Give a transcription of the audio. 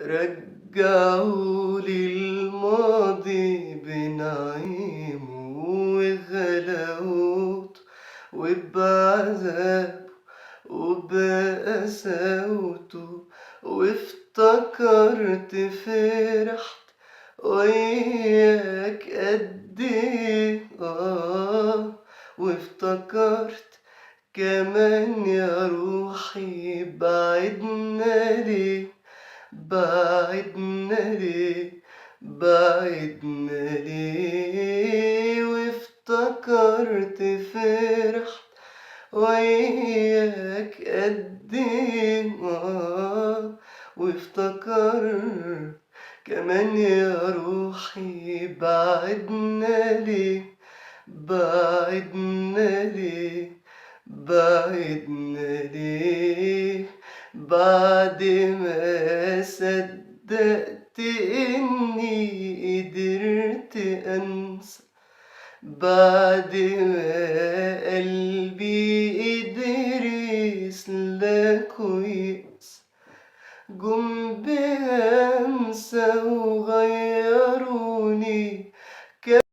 رجعولي الماضي بنعيمه وغلاوته وبعذابه وبقساوته، وافتكرت فرحت وياك قد ايه وافتكرت كمان يا روحي بعدنا ليه، بعدنا ليه، بعدنا ليه، وافتكرت فرحت وياك قد ايه وافتكرت كمان يا روحي بعدنا ليه، بعدنا ليه، بعدنا ليه، بعد ما صدقت إني قدرت أنسى، بعد ما قلبي قدر يسلك ويقسى، جم بهمسة وغيروني.